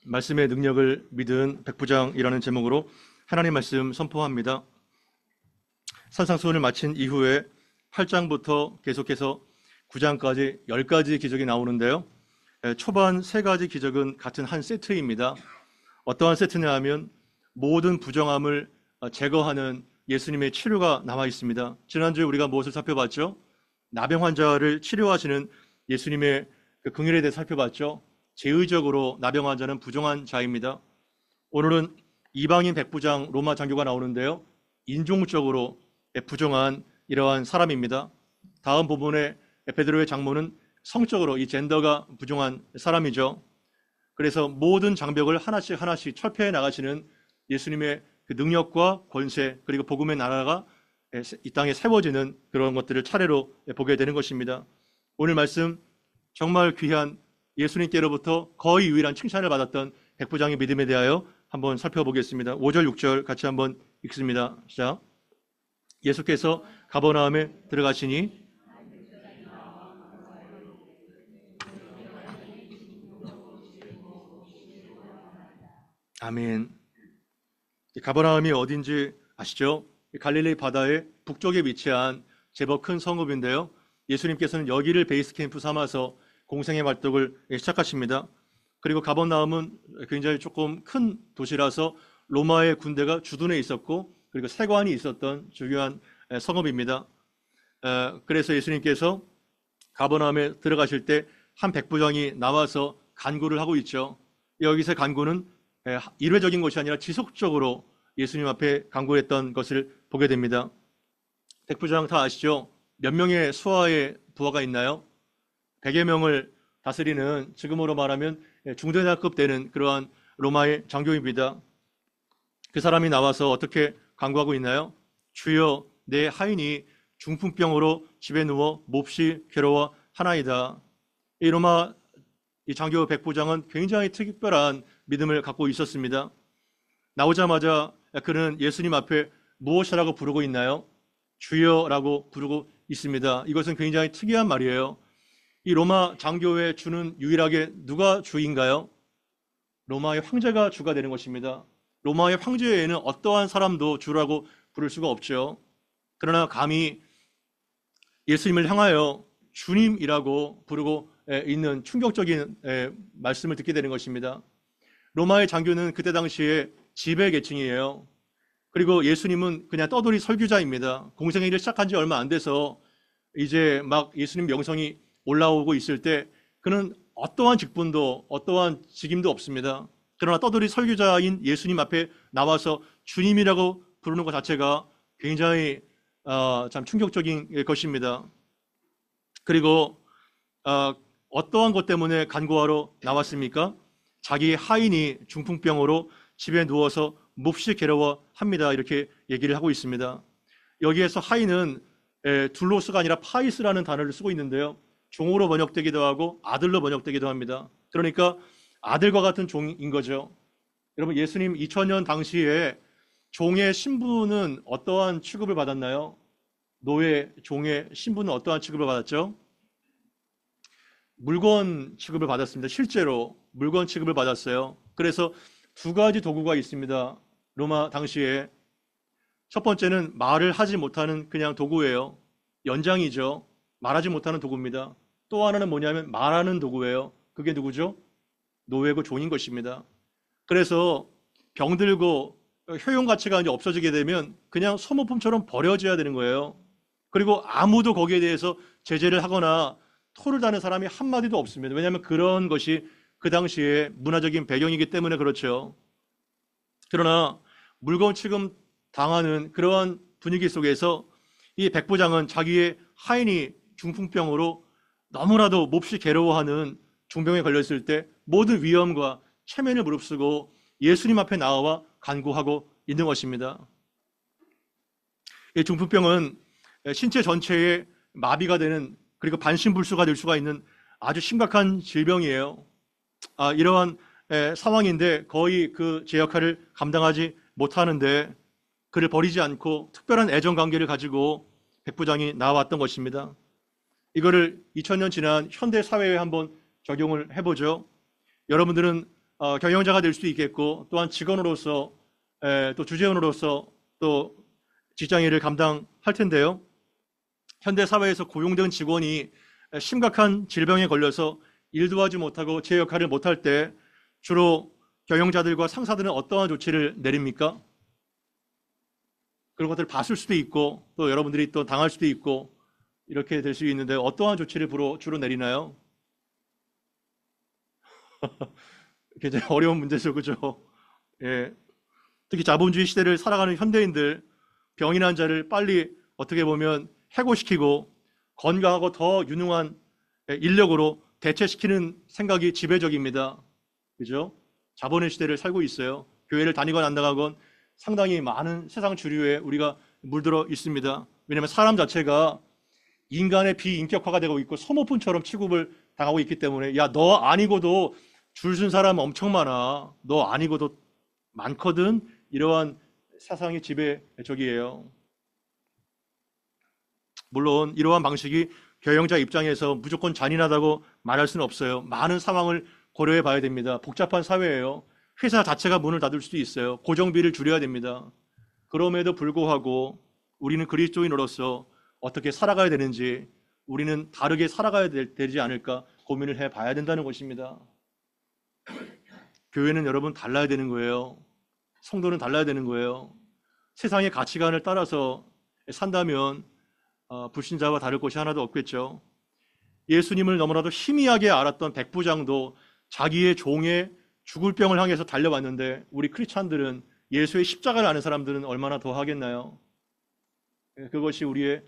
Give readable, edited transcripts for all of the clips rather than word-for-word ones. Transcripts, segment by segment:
말씀의 능력을 믿은 백부장이라는 제목으로 하나님 말씀 선포합니다. 산상수훈을 마친 이후에 8장부터 계속해서 9장까지 10가지 기적이 나오는데요. 초반 3가지 기적은 같은 한 세트입니다. 어떠한 세트냐 하면 모든 부정함을 제거하는 예수님의 치료가 나와 있습니다. 지난주에 우리가 무엇을 살펴봤죠? 나병 환자를 치료하시는 예수님의 그 긍휼에 대해 살펴봤죠. 제의적으로 나병 환자는 부정한 자입니다. 오늘은 이방인 백부장 로마 장교가 나오는데요. 인종적으로 부정한 이러한 사람입니다. 다음 부분에 베드로의 장모는 성적으로 이 젠더가 부정한 사람이죠. 그래서 모든 장벽을 하나씩 하나씩 철폐해 나가시는 예수님의 그 능력과 권세 그리고 복음의 나라가 이 땅에 세워지는 그런 것들을 차례로 보게 되는 것입니다. 오늘 말씀 정말 귀한 예수님께로부터 거의 유일한 칭찬을 받았던 백부장의 믿음에 대하여 한번 살펴보겠습니다. 5절 6절 같이 한번 읽습니다. 시작. 예수께서 가버나움에 들어가시니 아멘. 가버나움이 어딘지 아시죠? 갈릴리 바다의 북쪽에 위치한 제법 큰 성읍인데요. 예수님께서는 여기를 베이스 캠프 삼아서 공생의 활동을 시작하십니다. 그리고 가버나움은 굉장히 조금 큰 도시라서 로마의 군대가 주둔해 있었고 그리고 세관이 있었던 중요한 성읍입니다. 그래서 예수님께서 가버나움에 들어가실 때 한 백부장이 나와서 간구를 하고 있죠. 여기서 간구는 일회적인 것이 아니라 지속적으로 예수님 앞에 간구했던 것을 보게 됩니다. 백부장 다 아시죠? 몇 명의 수하의 부하가 있나요? 100여 명을 다스리는 지금으로 말하면 중대장급 되는 그러한 로마의 장교입니다. 그 사람이 나와서 어떻게 간구하고 있나요? 주여, 내 하인이 중풍병으로 집에 누워 몹시 괴로워하나이다. 이 로마 이 장교 백부장은 굉장히 특별한 믿음을 갖고 있었습니다. 나오자마자 그는 예수님 앞에 무엇이라고 부르고 있나요? 주여라고 부르고 있습니다. 이것은 굉장히 특이한 말이에요. 이 로마 장교의 주는 유일하게 누가 주인가요? 로마의 황제가 주가 되는 것입니다. 로마의 황제 외에는 어떠한 사람도 주라고 부를 수가 없죠. 그러나 감히 예수님을 향하여 주님이라고 부르고 있는 충격적인 말씀을 듣게 되는 것입니다. 로마의 장교는 그때 당시에 지배 계층이에요. 그리고 예수님은 그냥 떠돌이 설교자입니다. 공생의 일을 시작한 지 얼마 안 돼서 이제 막 예수님 명성이 올라오고 있을 때 그는 어떠한 직분도 어떠한 직임도 없습니다. 그러나 떠돌이 설교자인 예수님 앞에 나와서 주님이라고 부르는 것 자체가 굉장히 참 충격적인 것입니다. 그리고 어떠한 것 때문에 간구하러 나왔습니까? 자기 하인이 중풍병으로 집에 누워서 몹시 괴로워합니다. 이렇게 얘기를 하고 있습니다. 여기에서 하인은 둘로스가 아니라 파이스라는 단어를 쓰고 있는데요. 종으로 번역되기도 하고 아들로 번역되기도 합니다. 그러니까 아들과 같은 종인 거죠. 여러분, 예수님 2000년 당시에 종의 신분은 어떠한 취급을 받았나요? 노예, 종의 신분은 어떠한 취급을 받았죠? 물건 취급을 받았습니다. 실제로 물건 취급을 받았어요. 그래서 2가지 도구가 있습니다. 로마 당시에. 첫 번째는 말을 하지 못하는 그냥 도구예요. 연장이죠. 말하지 못하는 도구입니다. 또 하나는 뭐냐면 말하는 도구예요. 그게 누구죠? 노예고 종인 것입니다. 그래서 병들고 효용 가치가 이제 없어지게 되면 그냥 소모품처럼 버려져야 되는 거예요. 그리고 아무도 거기에 대해서 제재를 하거나 토를 다는 사람이 한마디도 없습니다. 왜냐하면 그런 것이 그 당시에 문화적인 배경이기 때문에 그렇죠. 그러나 물건 취급 당하는 그러한 분위기 속에서 이 백부장은 자기의 하인이 중풍병으로 너무나도 몹시 괴로워하는 중병에 걸렸을 때 모든 위험과 체면을 무릅쓰고 예수님 앞에 나와 간구하고 있는 것입니다. 이 중풍병은 신체 전체에 마비가 되는 그리고 반신불수가 될 수가 있는 아주 심각한 질병이에요. 이러한 상황인데 거의 그 제 역할을 감당하지 못하는데 그를 버리지 않고 특별한 애정관계를 가지고 백부장이 나왔던 것입니다. 이거를 2000년 지난 현대 사회에 한번 적용을 해보죠. 여러분들은 경영자가 될 수도 있겠고, 또한 직원으로서, 또 주재원으로서 또 직장 일을 감당할 텐데요. 현대 사회에서 고용된 직원이 심각한 질병에 걸려서 일도 하지 못하고 제 역할을 못할 때 주로 경영자들과 상사들은 어떠한 조치를 내립니까? 그런 것들을 봤을 수도 있고 또 여러분들이 또 당할 수도 있고 이렇게 될 수 있는데 어떠한 조치를 주로 내리나요? 굉장히 어려운 문제죠, 그죠? 예. 특히 자본주의 시대를 살아가는 현대인들, 병이 난 자를 빨리 어떻게 보면 해고시키고 건강하고 더 유능한 인력으로 대체시키는 생각이 지배적입니다. 그죠? 자본의 시대를 살고 있어요. 교회를 다니건 안 나가건 상당히 많은 세상 주류에 우리가 물들어 있습니다. 왜냐하면 사람 자체가 인간의 비인격화가 되고 있고 소모품처럼 취급을 당하고 있기 때문에 야, 너 아니고도 줄 쓴 사람 엄청 많아. 너 아니고도 많거든. 이러한 사상이 지배적이에요. 물론 이러한 방식이 경영자 입장에서 무조건 잔인하다고 말할 수는 없어요. 많은 상황을 고려해 봐야 됩니다. 복잡한 사회예요. 회사 자체가 문을 닫을 수도 있어요. 고정비를 줄여야 됩니다. 그럼에도 불구하고 우리는 그리스도인으로서 어떻게 살아가야 되는지, 우리는 다르게 살아가야 되지 않을까 고민을 해 봐야 된다는 것입니다. 교회는 여러분 달라야 되는 거예요. 성도는 달라야 되는 거예요. 세상의 가치관을 따라서 산다면 불신자와 다를 것이 하나도 없겠죠. 예수님을 너무나도 희미하게 알았던 백부장도 자기의 종의 죽을 병을 향해서 달려왔는데 우리 크리스찬들은 예수의 십자가를 아는 사람들은 얼마나 더 하겠나요? 그것이 우리의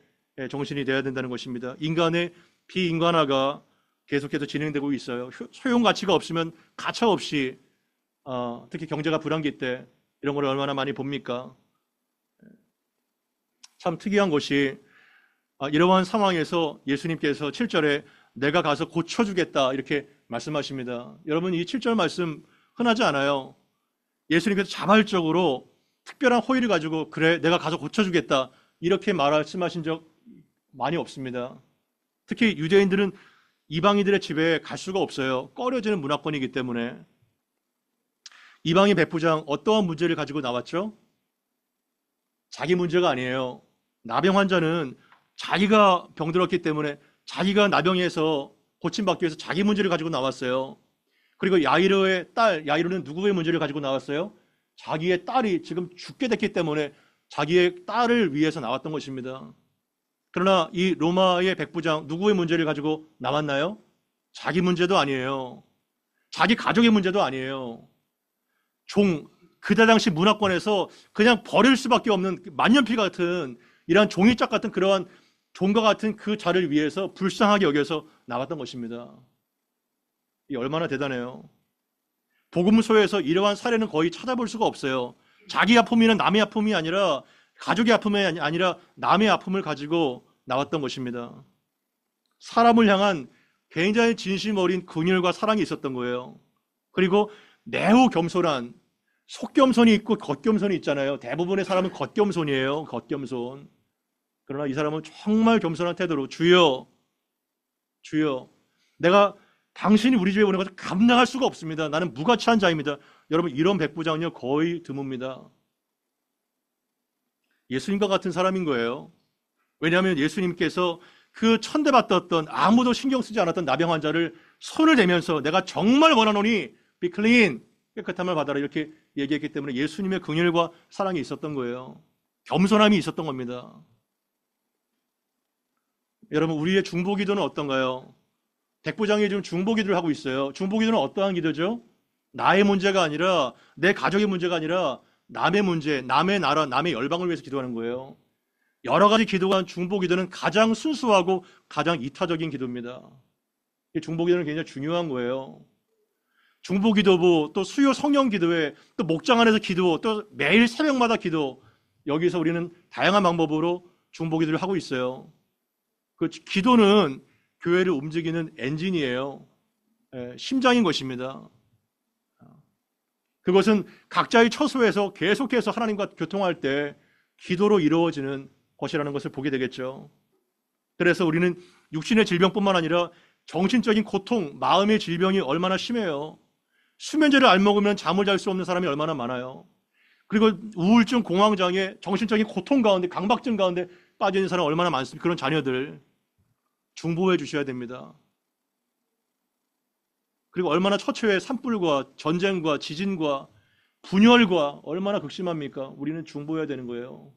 정신이 되어야 된다는 것입니다. 인간의 비인간화가 계속해서 진행되고 있어요. 소용 가치가 없으면 가차 없이 특히 경제가 불황기 때 이런 걸 얼마나 많이 봅니까? 참 특이한 것이 이러한 상황에서 예수님께서 7절에 내가 가서 고쳐주겠다 이렇게 말씀하십니다. 여러분 이 7절 말씀 흔하지 않아요. 예수님께서 자발적으로 특별한 호의를 가지고 그래 내가 가서 고쳐주겠다 이렇게 말씀하신 적 많이 없습니다. 특히 유대인들은 이방인들의 집에 갈 수가 없어요. 꺼려지는 문화권이기 때문에. 이방인 백부장 어떠한 문제를 가지고 나왔죠? 자기 문제가 아니에요. 나병 환자는 자기가 병들었기 때문에 자기가 나병에서 고침받기 위해서 자기 문제를 가지고 나왔어요. 그리고 야이로의 딸, 야이로는 누구의 문제를 가지고 나왔어요? 자기의 딸이 지금 죽게 됐기 때문에 자기의 딸을 위해서 나왔던 것입니다. 그러나 이 로마의 백부장 누구의 문제를 가지고 나왔나요? 자기 문제도 아니에요. 자기 가족의 문제도 아니에요. 그때 당시 문화권에서 그냥 버릴 수밖에 없는 만년필 같은 이러한 종이짝 같은 그러한 종과 같은 그 자를 위해서 불쌍하게 여겨서 나왔던 것입니다. 이 얼마나 대단해요. 복음서에서 이러한 사례는 거의 찾아볼 수가 없어요. 자기 아픔이는 남의 아픔이 아니라 가족의 아픔이 아니라 남의 아픔을 가지고 나왔던 것입니다. 사람을 향한 굉장히 진심 어린 긍휼과 사랑이 있었던 거예요. 그리고 매우 겸손한 속겸손이 있고 겉겸손이 있잖아요. 대부분의 사람은 겉겸손이에요. 겉겸손. 그러나 이 사람은 정말 겸손한 태도로 주여 내가 당신이 우리 집에 오는 것을 감당할 수가 없습니다. 나는 무가치한 자입니다. 여러분 이런 백부장은요 거의 드뭅니다. 예수님과 같은 사람인 거예요. 왜냐하면 예수님께서 그 천대받았던 아무도 신경 쓰지 않았던 나병 환자를 손을 대면서 내가 정말 원하노니 be clean 깨끗함을 받아라 이렇게 얘기했기 때문에 예수님의 긍휼과 사랑이 있었던 거예요. 겸손함이 있었던 겁니다. 여러분 우리의 중보기도는 어떤가요? 백부장이 지금 중보기도를 하고 있어요. 중보기도는 어떠한 기도죠? 나의 문제가 아니라 내 가족의 문제가 아니라 남의 문제, 남의 나라, 남의 열방을 위해서 기도하는 거예요. 여러 가지 기도가 중보기도는 가장 순수하고 가장 이타적인 기도입니다. 중보기도는 굉장히 중요한 거예요. 중보기도부, 또 수요 성령기도회, 또 목장 안에서 기도, 또 매일 새벽마다 기도, 여기서 우리는 다양한 방법으로 중보기도를 하고 있어요. 그 기도는 교회를 움직이는 엔진이에요. 심장인 것입니다. 그것은 각자의 처소에서 계속해서 하나님과 교통할 때 기도로 이루어지는 것이라는 것을 보게 되겠죠. 그래서 우리는 육신의 질병뿐만 아니라 정신적인 고통, 마음의 질병이 얼마나 심해요. 수면제를 안 먹으면 잠을 잘 수 없는 사람이 얼마나 많아요. 그리고 우울증, 공황장애, 정신적인 고통 가운데, 강박증 가운데 빠져 있는 사람 얼마나 많습니까? 그런 자녀들 중보해 주셔야 됩니다. 그리고 얼마나 처처의 산불과 전쟁과 지진과 분열과 얼마나 극심합니까? 우리는 중보해야 되는 거예요.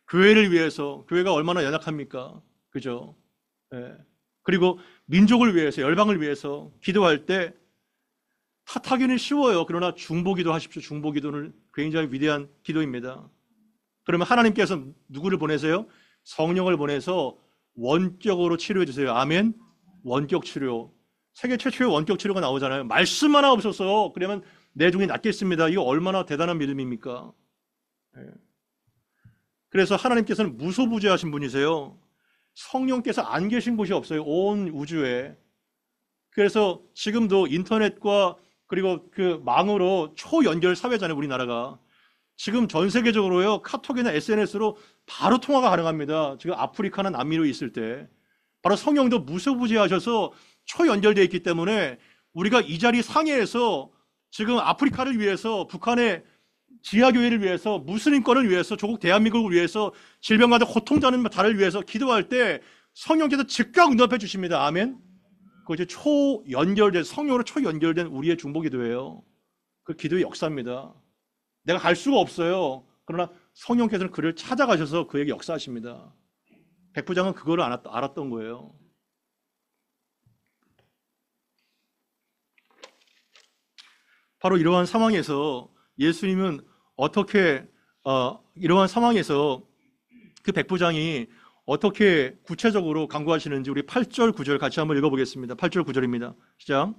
교회를 위해서, 교회가 얼마나 연약합니까? 그죠? 예. 그리고 민족을 위해서, 열방을 위해서 기도할 때 탓하기는 쉬워요. 그러나 중보기도 하십시오. 중보기도는 굉장히 위대한 기도입니다. 그러면 하나님께서 누구를 보내세요? 성령을 보내서 원격으로 치료해 주세요. 아멘. 원격 치료. 세계 최초의 원격 치료가 나오잖아요. 말씀 하나 없었어. 그러면 내 종이 낫겠습니다. 이거 얼마나 대단한 믿음입니까? 예. 그래서 하나님께서는 무소부재하신 분이세요. 성령께서 안 계신 곳이 없어요. 온 우주에. 그래서 지금도 인터넷과 그리고 그 망으로 초연결 사회잖아요. 우리나라가. 지금 전 세계적으로요. 카톡이나 SNS로 바로 통화가 가능합니다. 지금 아프리카나 남미로 있을 때. 바로 성령도 무소부재하셔서 초연결되어 있기 때문에 우리가 이 자리 상해에서 지금 아프리카를 위해서, 북한의 지하교회를 위해서, 무슬림권을 위해서, 조국 대한민국을 위해서, 질병 가운데 고통자는 자를 위해서 기도할 때 성령께서 즉각 응답해 주십니다. 아멘. 그것이 초연결된, 성령으로 초연결된 우리의 중보기도예요. 그 기도의 역사입니다. 내가 갈 수가 없어요. 그러나 성령께서는 그를 찾아가셔서 그에게 역사하십니다. 백부장은 그거를 알았던 거예요. 바로 이러한 상황에서 예수님은 어떻게 이러한 상황에서 그 백부장이 어떻게 구체적으로 간구하시는지 우리 8절 9절 같이 한번 읽어보겠습니다. 8절 9절입니다. 시작.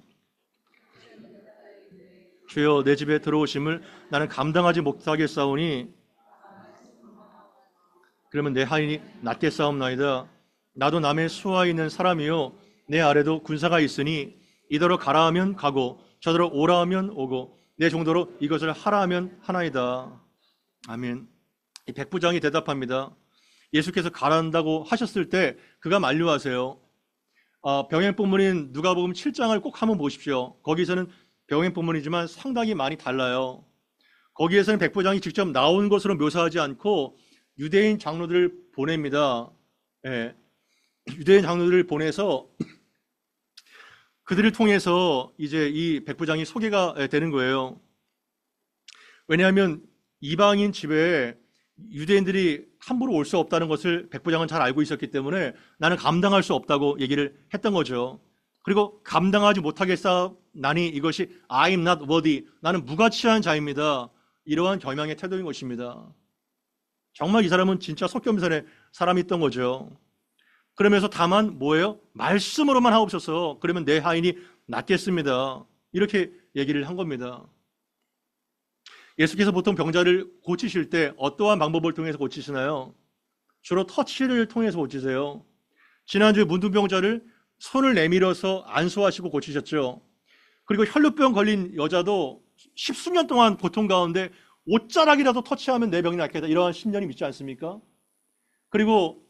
주여 내 집에 들어오심을 나는 감당하지 못하겠사오니 그러면 내 하인이 낫겠사옵나이다. 나도 남의 수하에 있는 사람이요 내 아래도 군사가 있으니 이더러 가라 하면 가고 저더러 오라 하면 오고 내 정도로 이것을 하라 하면 하나이다. 아멘. 이 백부장이 대답합니다. 예수께서 가란다고 하셨을 때 그가 만류하세요. 병행 본문인 누가복음 7장을 꼭 한번 보십시오. 거기서는 병행 본문이지만 상당히 많이 달라요. 거기에서는 백부장이 직접 나온 것으로 묘사하지 않고 유대인 장로들을 보냅니다. 예. 유대인 장로들을 보내서 그들을 통해서 이제 이 백부장이 소개가 되는 거예요. 왜냐하면 이방인 집에 유대인들이 함부로 올 수 없다는 것을 백부장은 잘 알고 있었기 때문에 나는 감당할 수 없다고 얘기를 했던 거죠. 그리고 감당하지 못하겠사오나니 이것이 I'm not worthy, 나는 무가치한 자입니다. 이러한 겸양의 태도인 것입니다. 정말 이 사람은 진짜 속겸손의 사람이 있던 거죠. 그러면서 다만 뭐예요? 말씀으로만 하옵소서. 그러면 내 하인이 낫겠습니다. 이렇게 얘기를 한 겁니다. 예수께서 보통 병자를 고치실 때 어떠한 방법을 통해서 고치시나요? 주로 터치를 통해서 고치세요. 지난주에 문둥병자를 손을 내밀어서 안수하시고 고치셨죠. 그리고 혈루병 걸린 여자도 십수년 동안 고통 가운데 옷자락이라도 터치하면 내 병이 낫겠다. 이러한 신념이 있지 않습니까? 그리고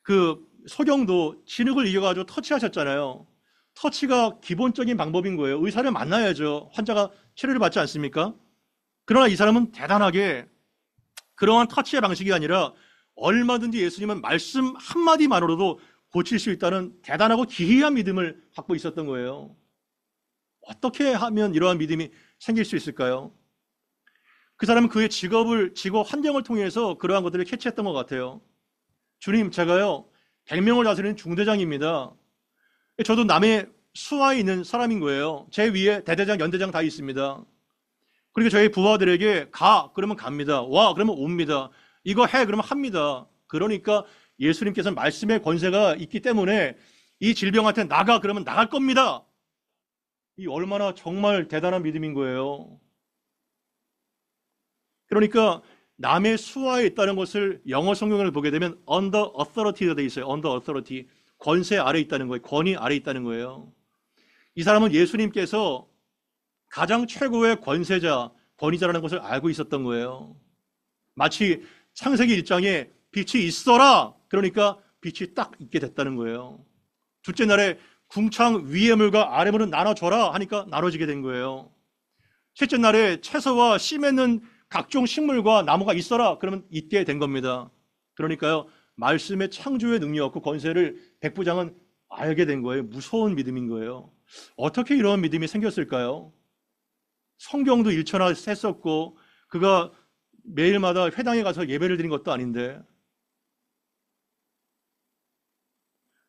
그 소경도 진흙을 이겨가지고 터치하셨잖아요. 터치가 기본적인 방법인 거예요. 의사를 만나야죠. 환자가 치료를 받지 않습니까? 그러나 이 사람은 대단하게 그러한 터치의 방식이 아니라 얼마든지 예수님은 말씀 한마디만으로도 고칠 수 있다는 대단하고 기이한 믿음을 갖고 있었던 거예요. 어떻게 하면 이러한 믿음이 생길 수 있을까요? 그 사람은 그의 직업 환경을 통해서 그러한 것들을 캐치했던 것 같아요. 주님, 제가요 100명을 다스리는 중대장입니다. 저도 남의 수하에 있는 사람인 거예요. 제 위에 대대장, 연대장 다 있습니다. 그리고 저희 부하들에게 가 그러면 갑니다. 와 그러면 옵니다. 이거 해 그러면 합니다. 그러니까 예수님께서는 말씀의 권세가 있기 때문에 이 질병한테 나가 그러면 나갈 겁니다. 이 얼마나 정말 대단한 믿음인 거예요. 그러니까 남의 수하에 있다는 것을 영어 성경을 보게 되면 under authority가 돼 있어요. under authority. 권세 아래 있다는 거예요. 권위 아래 있다는 거예요. 이 사람은 예수님께서 가장 최고의 권세자, 권위자라는 것을 알고 있었던 거예요. 마치 창세기 1장에 빛이 있어라. 그러니까 빛이 딱 있게 됐다는 거예요. 둘째 날에 궁창 위의 물과 아래 물은 나눠줘라 하니까 나눠지게 된 거예요. 셋째 날에 채소와 씨 맺는 각종 식물과 나무가 있어라 그러면 있게 된 겁니다. 그러니까요, 말씀의 창조의 능력과 권세를 백부장은 알게 된 거예요. 무서운 믿음인 거예요. 어떻게 이런 믿음이 생겼을까요? 성경도 일천하했었고 그가 매일마다 회당에 가서 예배를 드린 것도 아닌데.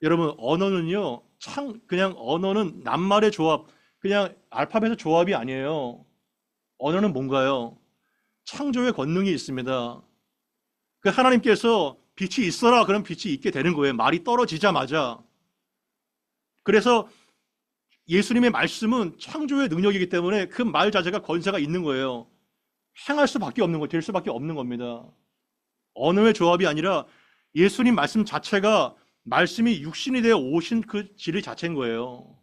여러분, 언어는요, 그냥 언어는 낱말의 조합, 그냥 알파벳의 조합이 아니에요. 언어는 뭔가요? 창조의 권능이 있습니다. 그 하나님께서 빛이 있어라 그럼 빛이 있게 되는 거예요. 말이 떨어지자마자. 그래서 예수님의 말씀은 창조의 능력이기 때문에 그 말 자체가 권세가 있는 거예요. 행할 수밖에 없는 거, 될 수밖에 없는 겁니다. 언어의 조합이 아니라 예수님 말씀 자체가 말씀이 육신이 되어 오신 그 진리 자체인 거예요.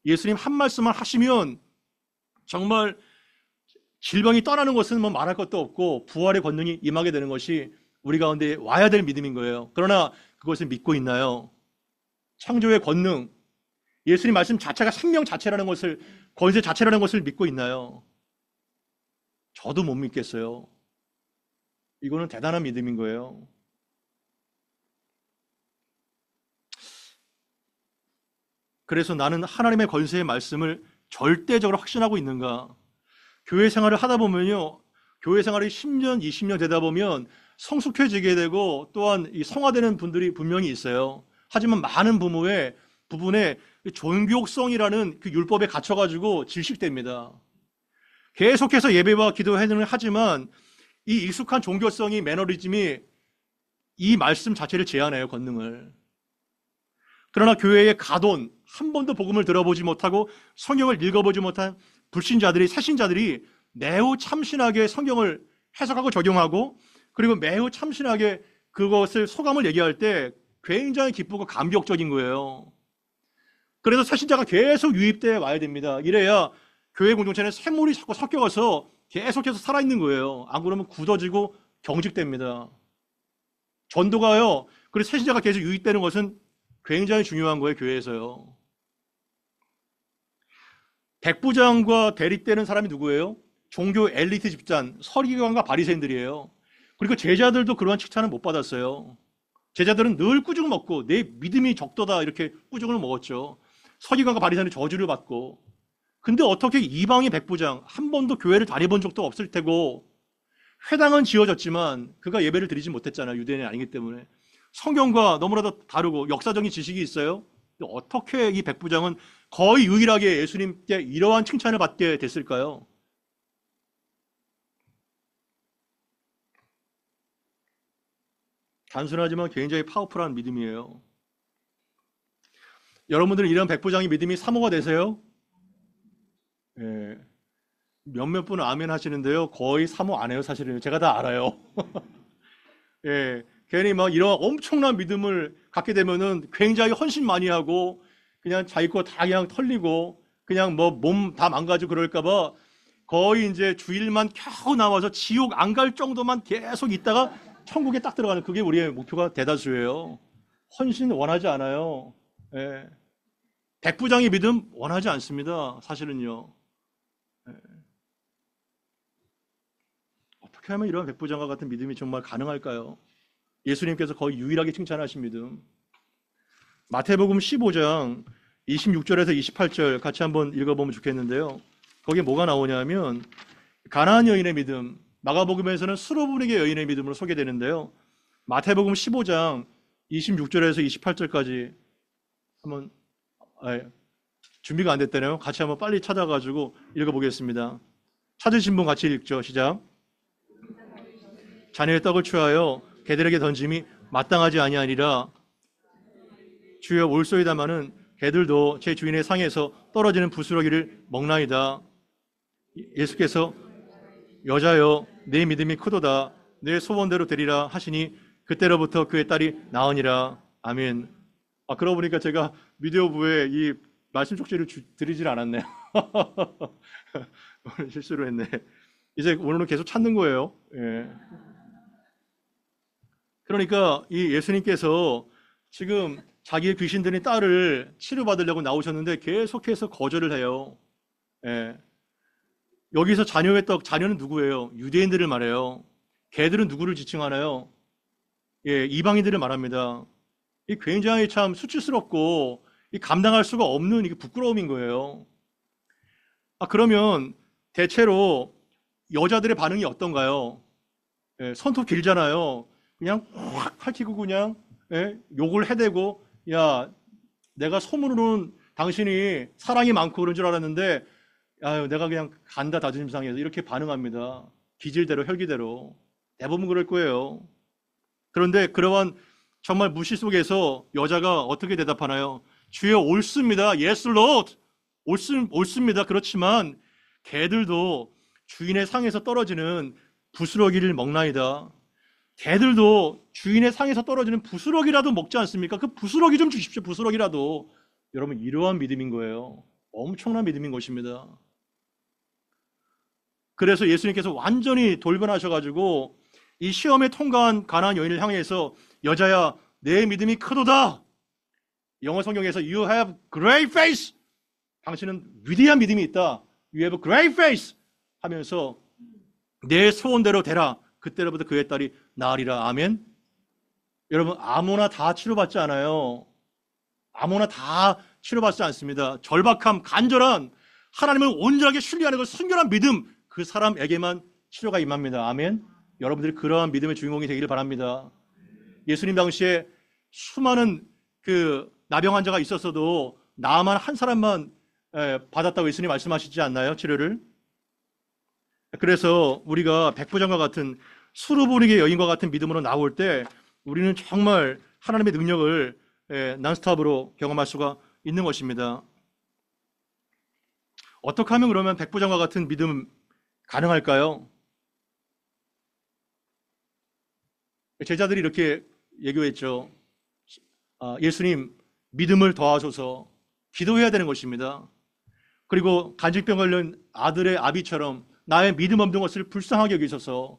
예수님 한 말씀만 하시면 정말 질병이 떠나는 것은 뭐 말할 것도 없고 부활의 권능이 임하게 되는 것이 우리 가운데 와야 될 믿음인 거예요. 그러나 그것을 믿고 있나요? 창조의 권능, 예수님 말씀 자체가 생명 자체라는 것을, 권세 자체라는 것을 믿고 있나요? 저도 못 믿겠어요. 이거는 대단한 믿음인 거예요. 그래서 나는 하나님의 권세의 말씀을 절대적으로 확신하고 있는가? 교회 생활을 하다 보면요, 교회 생활이 10년, 20년 되다 보면 성숙해지게 되고 또한 이 성화되는 분들이 분명히 있어요. 하지만 많은 부분에 종교성이라는 그 율법에 갇혀가지고 질식됩니다. 계속해서 예배와 기도회는 하지만 이 익숙한 종교성이, 매너리즘이 이 말씀 자체를 제한해요, 권능을. 그러나 교회의 가돈, 한 번도 복음을 들어보지 못하고 성경을 읽어보지 못한 불신자들이, 새신자들이 매우 참신하게 성경을 해석하고 적용하고 그리고 매우 참신하게 그것을 소감을 얘기할 때 굉장히 기쁘고 감격적인 거예요. 그래서 새신자가 계속 유입되어 와야 됩니다. 이래야 교회 공동체는 샘물이 자꾸 섞여서 계속해서 살아있는 거예요. 안 그러면 굳어지고 경직됩니다. 전도가요, 그리고 새신자가 계속 유입되는 것은 굉장히 중요한 거예요, 교회에서요. 백부장과 대립되는 사람이 누구예요? 종교 엘리트 집단, 서기관과 바리새인들이에요. 그리고 제자들도 그러한 칭찬을 못 받았어요. 제자들은 늘 꾸중 먹고 내 믿음이 적도다 이렇게 꾸중을 먹었죠. 서기관과 바리새인은 저주를 받고. 근데 어떻게 이방의 백부장, 한 번도 교회를 다녀본 적도 없을 테고 회당은 지어졌지만 그가 예배를 드리지 못했잖아요. 유대인이 아니기 때문에. 성경과 너무나도 다르고 역사적인 지식이 있어요. 어떻게 이 백부장은 거의 유일하게 예수님께 이러한 칭찬을 받게 됐을까요? 단순하지만 굉장히 파워풀한 믿음이에요. 여러분들은 이런 백부장의 믿음이 사모가 되세요? 예. 몇몇 분은 아멘 하시는데요. 거의 사모 안 해요, 사실은. 제가 다 알아요. 예. 괜히 막 이런 엄청난 믿음을 갖게 되면은 굉장히 헌신 많이 하고 그냥 자기 거 다 그냥 털리고 그냥 뭐 몸 다 망가지고 그럴까봐 거의 이제 주일만 겨우 나와서 지옥 안 갈 정도만 계속 있다가 천국에 딱 들어가는, 그게 우리의 목표가 대다수예요. 헌신 원하지 않아요. 예. 백부장의 믿음 원하지 않습니다. 사실은요. 예. 어떻게 하면 이런 백부장과 같은 믿음이 정말 가능할까요? 예수님께서 거의 유일하게 칭찬하신 믿음. 마태복음 15장 26절에서 28절 같이 한번 읽어보면 좋겠는데요. 거기에 뭐가 나오냐면 가나안 여인의 믿음, 마가복음에서는 수로분에게 여인의 믿음으로 소개되는데요. 마태복음 15장 26절에서 28절까지 한번 준비가 안 됐다네요. 같이 한번 빨리 찾아가지고 읽어보겠습니다. 찾으신 분 같이 읽죠. 시작. 자녀의 떡을 취하여 개들에게 던짐이 마땅하지 아니하니라. 주여 올소이다마는 개들도 제 주인의 상에서 떨어지는 부스러기를 먹나이다. 예수께서 여자여 내 믿음이 크도다 내 소원대로 되리라 하시니 그때로부터 그의 딸이 나으니라. 아멘. 그러고 보니까 제가 미디어부에 이 말씀 쪽지를 드리질 않았네요. 실수로 했네. 이제 오늘은 계속 찾는 거예요. 예. 그러니까 이 예수님께서 지금 자기의 귀신 들린 딸을 치료받으려고 나오셨는데 계속해서 거절을 해요. 예. 여기서 자녀의 떡, 자녀는 누구예요? 유대인들을 말해요. 걔들은 누구를 지칭하나요? 예, 이방인들을 말합니다. 이 굉장히 참 수치스럽고 이 감당할 수가 없는 이게 부끄러움인 거예요. 그러면 대체로 여자들의 반응이 어떤가요? 예, 손톱 길잖아요. 그냥 확 핥히고 그냥 예, 욕을 해대고 야, 내가 소문으로는 당신이 사랑이 많고 그런 줄 알았는데 아유, 내가 그냥 간다 다짐 상해서 이렇게 반응합니다. 기질대로 혈기대로 대부분 그럴 거예요. 그런데 그러한 정말 무시 속에서 여자가 어떻게 대답하나요? 주여 옳습니다. Yes, Lord. 옳습니다. 그렇지만 개들도 주인의 상에서 떨어지는 부스러기를 먹나이다. 개들도 주인의 상에서 떨어지는 부스러기라도 먹지 않습니까? 그 부스러기 좀 주십시오. 부스러기라도. 여러분 이러한 믿음인 거예요. 엄청난 믿음인 것입니다. 그래서 예수님께서 완전히 돌변하셔가지고 이 시험에 통과한 가나안 여인을 향해서 여자야 내 믿음이 크도다. 영어 성경에서 You have great faith. 당신은 위대한 믿음이 있다. You have great faith 하면서 내 소원대로 되라. 그때로부터 그의 딸이 나으리라. 아멘. 여러분 아무나 다 치료받지 않아요. 아무나 다 치료받지 않습니다. 절박함, 간절한 하나님을 온전하게 신뢰하는 그 순결한 믿음 그 사람에게만 치료가 임합니다. 아멘. 여러분들이 그러한 믿음의 주인공이 되기를 바랍니다. 예수님 당시에 수많은 그 나병 환자가 있었어도 나만 한 사람만 받았다고 예수님 말씀하시지 않나요? 치료를. 그래서 우리가 백부장과 같은 수르보니게 여인과 같은 믿음으로 나올 때 우리는 정말 하나님의 능력을 난스톱으로 경험할 수가 있는 것입니다. 어떻게 하면 그러면 백부장과 같은 믿음 가능할까요? 제자들이 이렇게 얘기했죠. 예수님 믿음을 더하소서. 기도해야 되는 것입니다. 그리고 간질병 걸린 아들의 아비처럼 나의 믿음 없는 것을 불쌍하게 여기셔서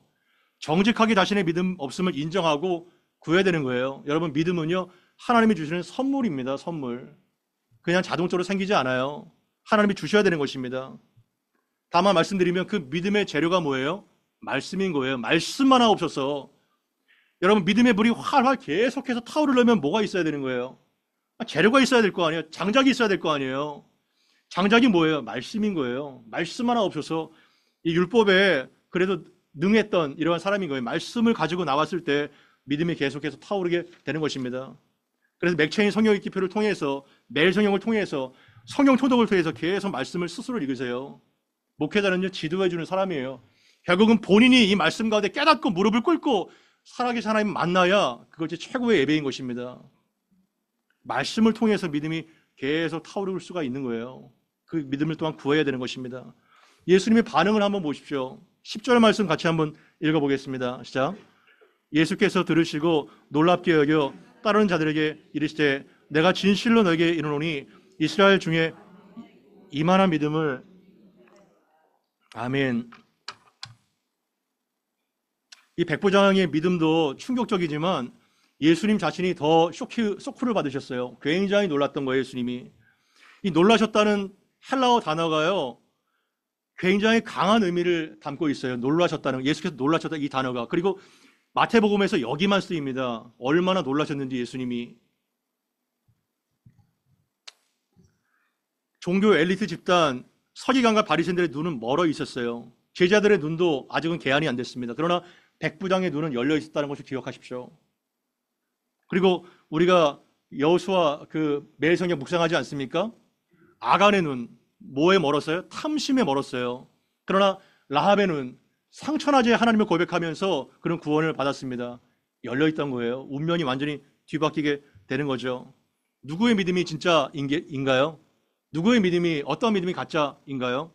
정직하게 자신의 믿음 없음을 인정하고 구해야 되는 거예요. 여러분 믿음은요 하나님이 주시는 선물입니다. 선물. 그냥 자동적으로 생기지 않아요. 하나님이 주셔야 되는 것입니다. 다만 말씀드리면 그 믿음의 재료가 뭐예요? 말씀인 거예요. 말씀만 하나 없어서 여러분 믿음의 불이 활활 계속해서 타오르려면 뭐가 있어야 되는 거예요? 재료가 있어야 될 거 아니에요? 장작이 있어야 될 거 아니에요? 장작이 뭐예요? 말씀인 거예요. 말씀 하나 없어서 이 율법에 그래도 능했던 이러한 사람인 거예요. 말씀을 가지고 나왔을 때 믿음이 계속해서 타오르게 되는 것입니다. 그래서 맥체인 성경 읽기표를 통해서 매일 성경을 통해서 성경 토독을 통해서 계속 말씀을 스스로 읽으세요. 목회자는요 지도해 주는 사람이에요. 결국은 본인이 이 말씀 가운데 깨닫고 무릎을 꿇고 살아계신 하나님 만나야 그것이 최고의 예배인 것입니다. 말씀을 통해서 믿음이 계속 타오를 수가 있는 거예요. 그 믿음을 또한 구해야 되는 것입니다. 예수님의 반응을 한번 보십시오. 10절 말씀 같이 한번 읽어보겠습니다. 시작. 예수께서 들으시고 놀랍게 여겨 따르는 자들에게 이르시되 내가 진실로 너에게 이르노니 이스라엘 중에 이만한 믿음을 아멘. 이 백부장의 믿음도 충격적이지만 예수님 자신이 더 쇼크를 받으셨어요. 굉장히 놀랐던 거예요. 예수님이. 이 놀라셨다는 헬라어 단어가요. 굉장히 강한 의미를 담고 있어요. 놀라셨다는 예수께서 놀라셨다 이 단어가. 그리고 마태복음에서 여기만 쓰입니다. 얼마나 놀라셨는지 예수님이. 종교 엘리트 집단 서기관과 바리새인들의 눈은 멀어 있었어요. 제자들의 눈도 아직은 개안이 안 됐습니다. 그러나 백부장의 눈은 열려 있었다는 것을 기억하십시오. 그리고 우리가 여호수아 그 매일 성경 묵상하지 않습니까? 아간의 눈 뭐에 멀었어요? 탐심에 멀었어요. 그러나 라합의 눈 상처나지 하나님을 고백하면서 그런 구원을 받았습니다. 열려 있던 거예요. 운명이 완전히 뒤바뀌게 되는 거죠. 누구의 믿음이 진짜인가요? 누구의 믿음이 어떠한 믿음이 가짜인가요?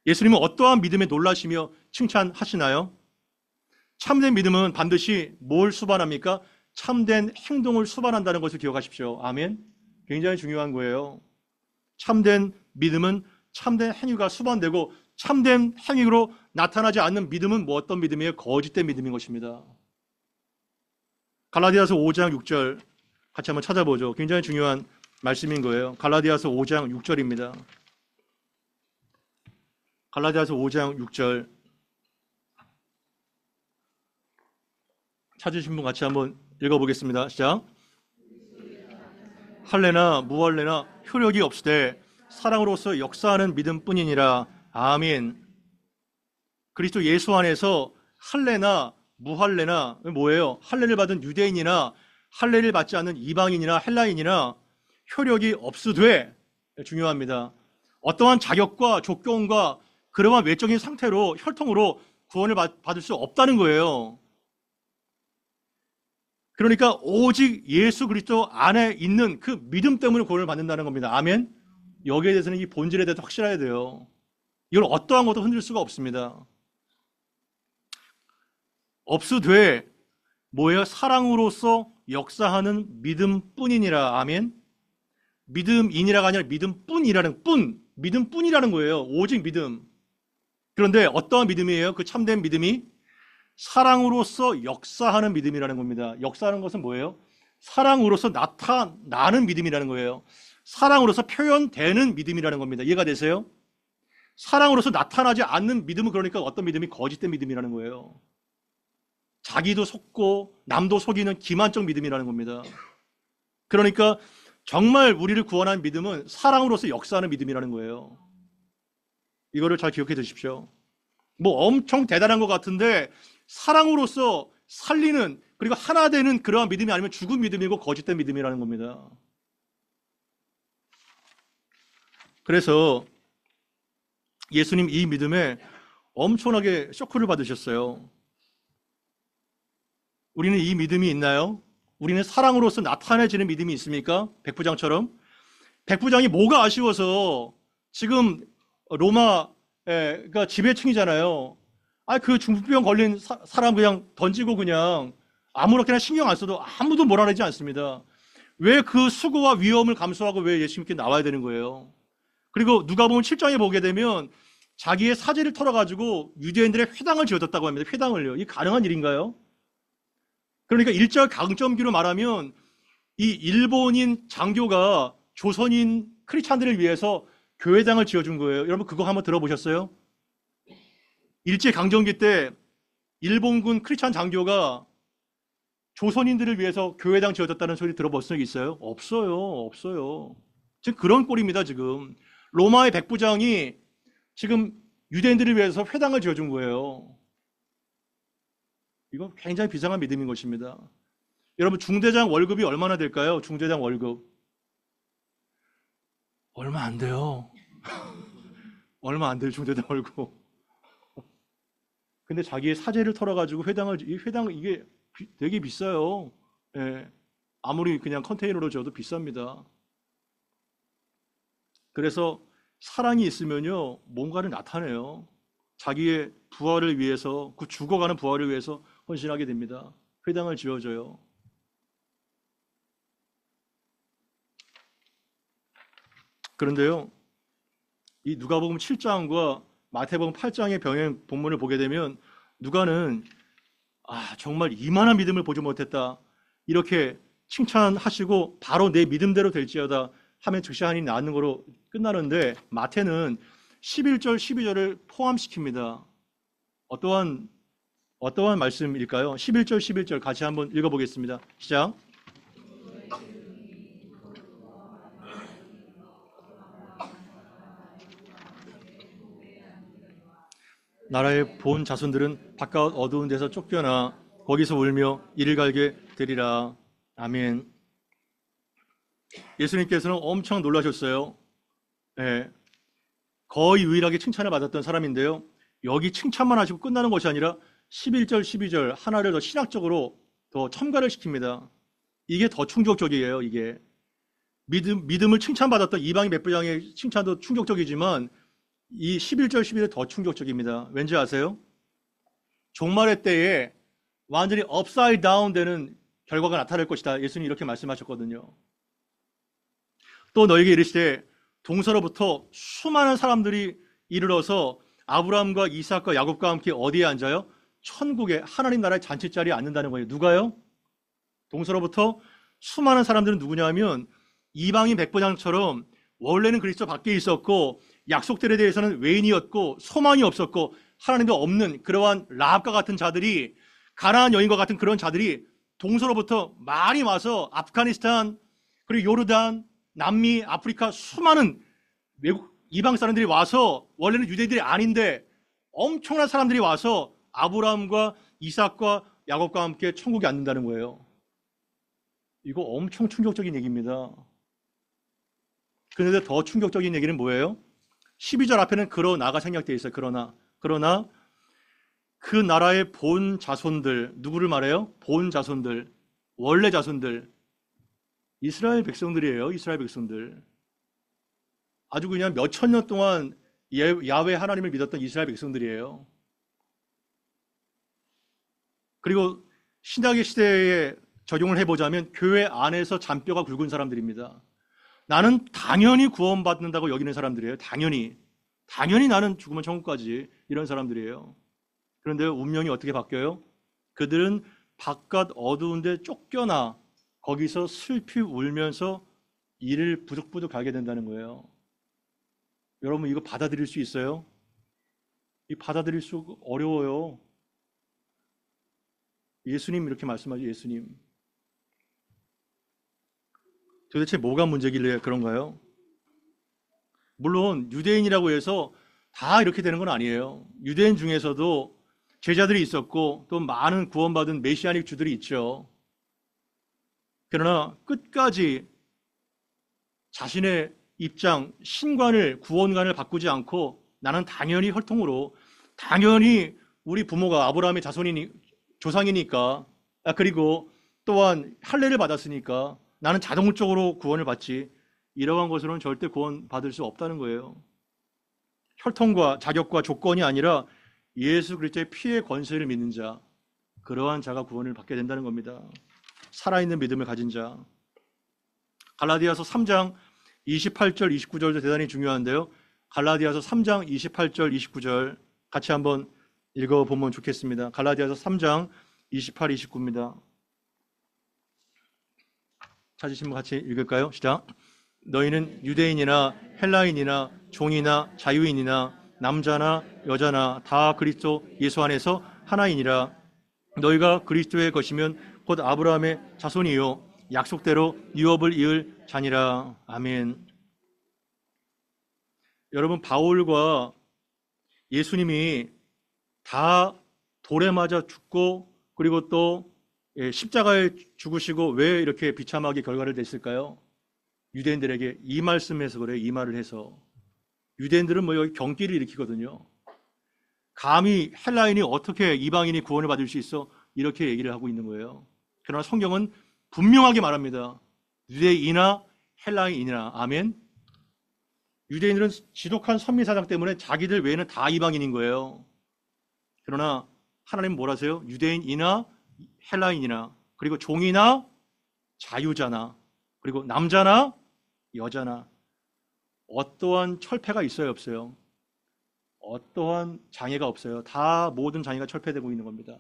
예수님은 어떠한 믿음에 놀라시며 칭찬하시나요? 참된 믿음은 반드시 뭘 수반합니까? 참된 행동을 수반한다는 것을 기억하십시오. 아멘. 굉장히 중요한 거예요. 참된 믿음은 참된 행위가 수반되고 참된 행위로 나타나지 않는 믿음은 뭐 어떤 믿음이에요? 거짓된 믿음인 것입니다. 갈라디아서 5장 6절 같이 한번 찾아보죠. 굉장히 중요한 말씀인 거예요. 갈라디아서 5장 6절입니다. 갈라디아서 5장 6절 찾으신 분 같이 한번 읽어보겠습니다. 시작. 할례나 무할례나 효력이 없으되 사랑으로서 역사하는 믿음뿐이니라. 아멘. 그리스도 예수 안에서 할례나 무할례나 뭐예요? 할례를 받은 유대인이나 할례를 받지 않는 이방인이나 헬라인이나 효력이 없으되, 중요합니다. 어떠한 자격과 조건과 그러한 외적인 상태로 혈통으로 구원을 받을 수 없다는 거예요. 그러니까 오직 예수 그리스도 안에 있는 그 믿음 때문에 구원을 받는다는 겁니다. 아멘. 여기에 대해서는 이 본질에 대해서 확실해야 돼요. 이걸 어떠한 것도 흔들 수가 없습니다. 없으되 뭐예요? 사랑으로서 역사하는 믿음뿐이니라. 아멘. 믿음이니라가 아니라 믿음뿐이라는 믿음뿐이라는 거예요. 오직 믿음. 그런데 어떠한 믿음이에요? 그 참된 믿음이 사랑으로서 역사하는 믿음이라는 겁니다. 역사하는 것은 뭐예요? 사랑으로서 나타나는 믿음이라는 거예요. 사랑으로서 표현되는 믿음이라는 겁니다. 이해가 되세요? 사랑으로서 나타나지 않는 믿음은 그러니까 어떤 믿음이 거짓된 믿음이라는 거예요. 자기도 속고 남도 속이는 기만적 믿음이라는 겁니다. 그러니까 정말 우리를 구원한 믿음은 사랑으로서 역사하는 믿음이라는 거예요. 이거를 잘 기억해 두십시오. 뭐 엄청 대단한 것 같은데 사랑으로서 살리는, 그리고 하나 되는 그러한 믿음이 아니면 죽은 믿음이고 거짓된 믿음이라는 겁니다. 그래서 예수님 이 믿음에 엄청나게 쇼크를 받으셨어요. 우리는 이 믿음이 있나요? 우리는 사랑으로서 나타내지는 믿음이 있습니까? 백부장처럼. 백부장이 뭐가 아쉬워서 지금 로마가 지배층이잖아요. 그 중풍병 걸린 사람 그냥 던지고 그냥 아무렇게나 신경 안 써도 아무도 몰아내지 않습니다. 왜 그 수고와 위험을 감수하고 왜 예수님께 나와야 되는 거예요? 그리고 누가복음 7장에 보게 되면 자기의 사제를 털어가지고 유대인들의 회당을 지어줬다고 합니다. 회당을요. 이게 가능한 일인가요? 그러니까 일절 강점기로 말하면 이 일본인 장교가 조선인 크리스찬들을 위해서 교회당을 지어준 거예요. 여러분 그거 한번 들어보셨어요? 일제 강점기 때 일본군 크리스찬 장교가 조선인들을 위해서 교회당 지어줬다는 소리 들어본 적 있어요? 없어요. 지금 그런 꼴입니다. 지금 로마의 백부장이 지금 유대인들을 위해서 회당을 지어준 거예요. 이건 굉장히 비상한 믿음인 것입니다. 여러분 중대장 월급이 얼마나 될까요? 중대장 월급 얼마 안 돼요. 얼마 안 돼요. 중대장 월급. 근데 자기의 사제를 털어가지고 회당 이게 되게 비싸요. 예. 아무리 그냥 컨테이너로 줘도 비쌉니다. 그래서 사랑이 있으면요 뭔가를 나타내요. 자기의 부활을 위해서, 그 죽어가는 부활을 위해서 헌신하게 됩니다. 회당을 지어줘요. 그런데요, 이 누가복음 7장과 마태복음 8장의 병행 본문을 보게 되면 누가는 정말 이만한 믿음을 보지 못했다 이렇게 칭찬하시고 바로 내 믿음대로 될지어다 하면 즉시 하나님 낳는 거로 끝나는데 마태는 11절 12절을 포함시킵니다. 어떠한 말씀일까요? 11절 11절 같이 한번 읽어보겠습니다. 시작. 나라의 본 자손들은 바깥 어두운 데서 쫓겨나 거기서 울며 이를 갈게 되리라. 아멘. 예수님께서는 엄청 놀라셨어요. 네. 거의 유일하게 칭찬을 받았던 사람인데요. 여기 칭찬만 하시고 끝나는 것이 아니라 11절, 12절 하나를 더 신학적으로 더 첨가를 시킵니다. 이게 더 충격적이에요. 이게 믿음을 칭찬받았던 이방인 백부장의 칭찬도 충격적이지만 이 11절, 12절 더 충격적입니다. 왠지 아세요? 종말의 때에 완전히 업사이드 다운 되는 결과가 나타날 것이다. 예수님이 이렇게 말씀하셨거든요. 또 너에게 이르시되 동서로부터 수많은 사람들이 이르러서 아브라함과 이삭과 야곱과 함께 어디에 앉아요? 천국에 하나님 나라의 잔치자리에 앉는다는 거예요. 누가요? 동서로부터 수많은 사람들은 누구냐 하면 이방인 백부장처럼 원래는 그리스도 밖에 있었고 약속들에 대해서는 외인이었고 소망이 없었고 하나님도 없는 그러한 라합과 같은 자들이, 가나안 여인과 같은 그런 자들이 동서로부터 많이 와서 아프가니스탄, 그리고 요르단, 남미, 아프리카 수많은 외국 이방 사람들이 와서, 원래는 유대인들이 아닌데 엄청난 사람들이 와서 아브라함과 이삭과 야곱과 함께 천국에 앉는다는 거예요. 이거 엄청 충격적인 얘기입니다. 그런데 더 충격적인 얘기는 뭐예요? 12절 앞에는 그러나가 생략되어 있어요. 그러나 그 나라의 본 자손들, 누구를 말해요? 본 자손들, 원래 자손들, 이스라엘 백성들이에요. 이스라엘 백성들. 아주 그냥 몇천 년 동안 야훼 하나님을 믿었던 이스라엘 백성들이에요. 그리고 신약의 시대에 적용을 해보자면 교회 안에서 잔뼈가 굵은 사람들입니다. 나는 당연히 구원받는다고 여기는 사람들이에요. 당연히 나는 죽으면 천국 가지, 이런 사람들이에요. 그런데 운명이 어떻게 바뀌어요? 그들은 바깥 어두운 데 쫓겨나 거기서 슬피 울면서 이를 부득부득 가게 된다는 거예요. 여러분, 이거 받아들일 수 있어요? 이 받아들일 수 어려워요. 예수님 이렇게 말씀하죠. 예수님. 도대체 뭐가 문제길래 그런가요? 물론 유대인이라고 해서 다 이렇게 되는 건 아니에요. 유대인 중에서도 제자들이 있었고 또 많은 구원받은 메시아닉 주들이 있죠. 그러나 끝까지 자신의 입장, 신관을, 구원관을 바꾸지 않고 나는 당연히 혈통으로, 당연히 우리 부모가 아브라함의 조상이니까, 그리고 또한 할례를 받았으니까 나는 자동적으로 구원을 받지, 이러한 것으로는 절대 구원받을 수 없다는 거예요. 혈통과 자격과 조건이 아니라 예수 그리스도의 피의 권세를 믿는 자, 그러한 자가 구원을 받게 된다는 겁니다. 살아있는 믿음을 가진 자. 갈라디아서 3장 28절 29절도 대단히 중요한데요. 갈라디아서 3장 28절 29절 같이 한번 읽어보면 좋겠습니다. 갈라디아서 3장 28, 29입니다. 찾으신 분 같이 읽을까요? 시작. 너희는 유대인이나 헬라인이나 종이나 자유인이나 남자나 여자나 다 그리스도 예수 안에서 하나이니라. 너희가 그리스도의 것이면 곧 아브라함의 자손이요 약속대로 유업을 이을 자니라. 아멘. 여러분, 바울과 예수님이 다 돌에 맞아 죽고 그리고 또 십자가에 죽으시고 왜 이렇게 비참하게 결과를 냈을까요? 유대인들에게 이 말씀에서 그래요. 이 말을 해서. 유대인들은 뭐 여기 경기를 일으키거든요. 감히 헬라인이 어떻게 이방인이 구원을 받을 수 있어? 이렇게 얘기를 하고 있는 거예요. 그러나 성경은 분명하게 말합니다. 유대인이나 헬라인이나. 아멘. 유대인들은 지독한 선미사상 때문에 자기들 외에는 다 이방인인 거예요. 그러나 하나님은 뭐라 하세요? 유대인이나 헬라인이나, 그리고 종이나 자유자나, 그리고 남자나 여자나 어떠한 철폐가 있어요? 없어요? 어떠한 장애가 없어요. 다 모든 장애가 철폐되고 있는 겁니다.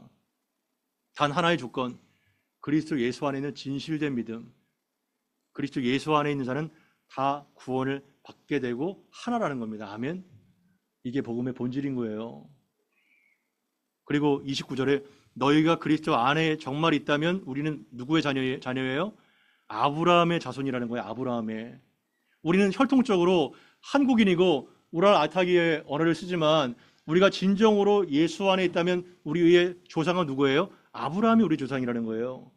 단 하나의 조건, 그리스도 예수 안에 있는 진실된 믿음, 그리스도 예수 안에 있는 자는 다 구원을 받게 되고 하나라는 겁니다. 아멘. 이게 복음의 본질인 거예요. 그리고 29절에 너희가 그리스도 안에 정말 있다면 우리는 누구의 자녀예요? 아브라함의 자손이라는 거예요. 아브라함의. 우리는 혈통적으로 한국인이고 우랄 아타기의 언어를 쓰지만 우리가 진정으로 예수 안에 있다면 우리의 조상은 누구예요? 아브라함이 우리 조상이라는 거예요.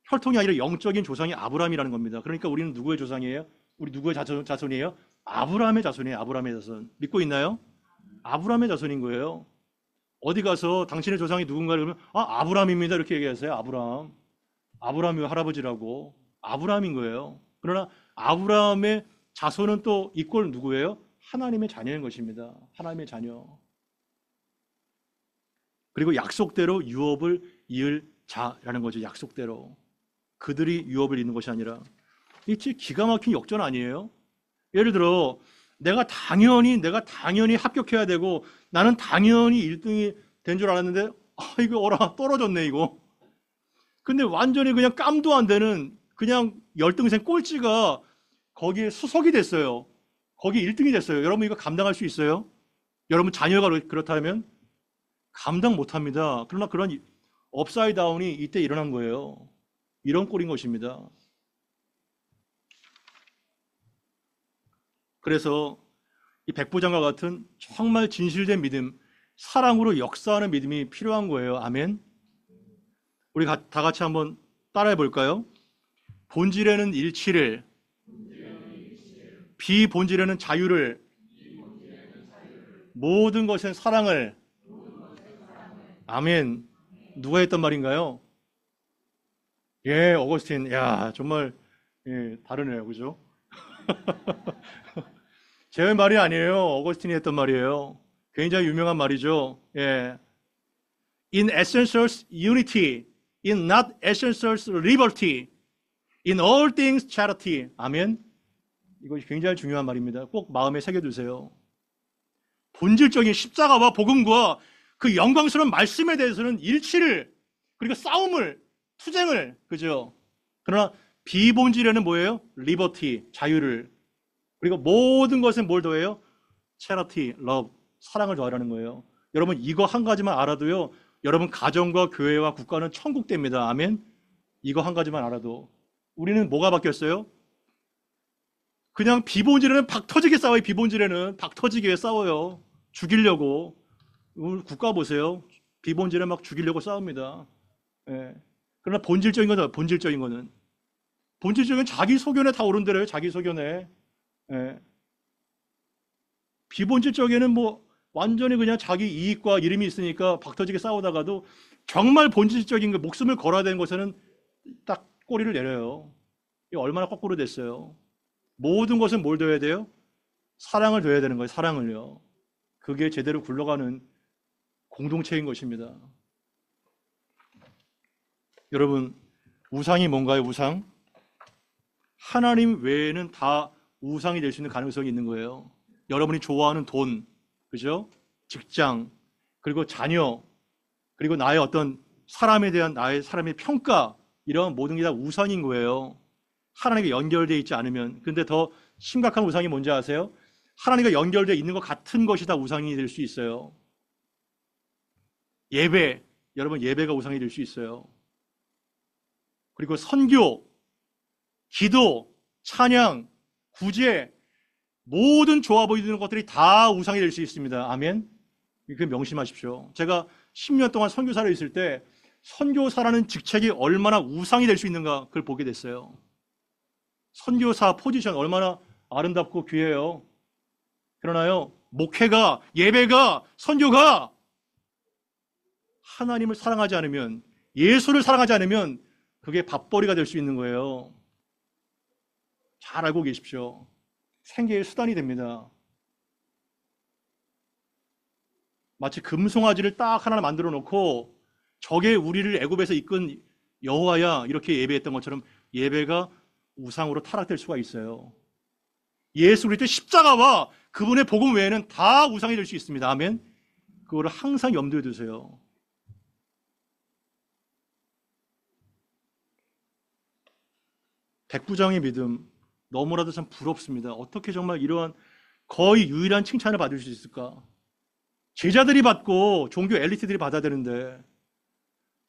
혈통이 아니라 영적인 조상이 아브라함이라는 겁니다. 그러니까 우리는 누구의 조상이에요? 우리 누구의 자손이에요? 아브라함의 자손이에요. 아브라함의 자손. 믿고 있나요? 아브라함의 자손인 거예요. 어디 가서 당신의 조상이 누군가를 그러면 아브라함입니다 이렇게 얘기하세요. 아브라함이 할아버지라고. 아브라함인 거예요. 그러나 아브라함의 자손은 또 이꼴 누구예요? 하나님의 자녀인 것입니다. 하나님의 자녀. 그리고 약속대로 유업을 이을 자라는 거죠. 약속대로. 그들이 유업을 잇는 것이 아니라. 이 기가 막힌 역전 아니에요? 예를 들어 내가 당연히 합격해야 되고 나는 당연히 1등이 된 줄 알았는데 이거 어라 떨어졌네 이거. 근데 완전히 그냥 깜도 안 되는 그냥 열등생 꼴찌가 거기에 수석이 됐어요. 거기 1등이 됐어요. 여러분 이거 감당할 수 있어요? 여러분 자녀가 그렇다면 감당 못합니다. 그러나 그런 업사이드 다운이 이때 일어난 거예요. 이런 꼴인 것입니다. 그래서 이 백부장과 같은 정말 진실된 믿음, 사랑으로 역사하는 믿음이 필요한 거예요. 아멘. 우리 다 같이 한번 따라해 볼까요? 본질에는 일치를, 비본질에는 자유를, 모든 것엔 사랑을. 아멘. 누가 했단 말인가요? 예, 어거스틴. 야, 정말 예, 다르네요. 그죠? 제 말이 아니에요. 어거스틴이 했던 말이에요. 굉장히 유명한 말이죠. 예. In essentials unity, in not essentials liberty, in all things charity. 아멘. 이것이 굉장히 중요한 말입니다. 꼭 마음에 새겨두세요. 본질적인 십자가와 복음과 그 영광스러운 말씀에 대해서는 일치를, 그리고 싸움을, 투쟁을, 그죠? 그러나 비본질에는 뭐예요? 리버티, 자유를. 그리고 모든 것에 뭘 더해요? charity, love, 사랑을 더하라는 거예요. 여러분 이거 한 가지만 알아도요, 여러분 가정과 교회와 국가는 천국 됩니다. 아멘. 이거 한 가지만 알아도. 우리는 뭐가 바뀌었어요? 그냥 비본질에는 박 터지게 싸워요. 비본질에는 박 터지게 싸워요. 죽이려고. 오늘 국가 보세요. 비본질에 막 죽이려고 싸웁니다. 예. 그러나 본질적인 거는, 본질적인 자기 소견에 다 오른대로요. 자기 소견에. 예. 비본질적에는 뭐 완전히 그냥 자기 이익과 이름이 있으니까 박 터지게 싸우다가도 정말 본질적인 그 목숨을 걸어야 되는 것에는 딱 꼬리를 내려요. 이게 얼마나 거꾸로 됐어요. 모든 것은 뭘 더해야 돼요? 사랑을 더해야 되는 거예요. 사랑을요. 그게 제대로 굴러가는 공동체인 것입니다. 여러분, 우상이 뭔가요? 우상? 하나님 외에는 다 우상이 될 수 있는 가능성이 있는 거예요. 여러분이 좋아하는 돈, 그죠? 직장, 그리고 자녀, 그리고 나의 어떤 사람에 대한 나의 사람의 평가, 이런 모든 게 다 우상인 거예요. 하나님과 연결되어 있지 않으면. 근데 더 심각한 우상이 뭔지 아세요? 하나님과 연결되어 있는 것 같은 것이 다 우상이 될 수 있어요. 예배, 여러분 예배가 우상이 될 수 있어요. 그리고 선교, 기도, 찬양, 구제, 모든 좋아 보이는 것들이 다 우상이 될 수 있습니다. 아멘. 그 명심하십시오. 제가 10년 동안 선교사로 있을 때 선교사라는 직책이 얼마나 우상이 될 수 있는가 그걸 보게 됐어요. 선교사 포지션 얼마나 아름답고 귀해요. 그러나요, 목회가, 예배가, 선교가 하나님을 사랑하지 않으면, 예수를 사랑하지 않으면 그게 밥벌이가 될 수 있는 거예요. 잘 알고 계십시오. 생계의 수단이 됩니다. 마치 금송아지를 딱 하나 만들어 놓고 저게 우리를 애굽에서 이끈 여호와야 이렇게 예배했던 것처럼 예배가 우상으로 타락될 수가 있어요. 예수 그리스도의 십자가와 그분의 복음 외에는 다 우상이 될 수 있습니다. 아멘. 그거를 항상 염두에 두세요. 백부장의 믿음 너무나도 참 부럽습니다. 어떻게 정말 이러한 거의 유일한 칭찬을 받을 수 있을까? 제자들이 받고 종교 엘리트들이 받아야 되는데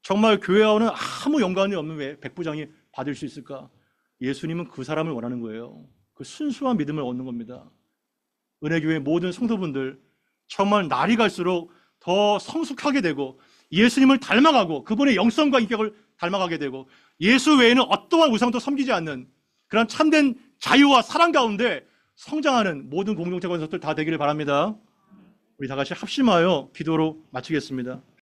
정말 교회와는 아무 연관이 없는 백부장이 받을 수 있을까? 예수님은 그 사람을 원하는 거예요. 그 순수한 믿음을 얻는 겁니다. 은혜교회 모든 성도분들 정말 날이 갈수록 더 성숙하게 되고 예수님을 닮아가고 그분의 영성과 인격을 닮아가게 되고 예수 외에는 어떠한 우상도 섬기지 않는 그런 참된 자유와 사랑 가운데 성장하는 모든 공동체 건설들 다 되기를 바랍니다. 우리 다 같이 합심하여 기도로 마치겠습니다.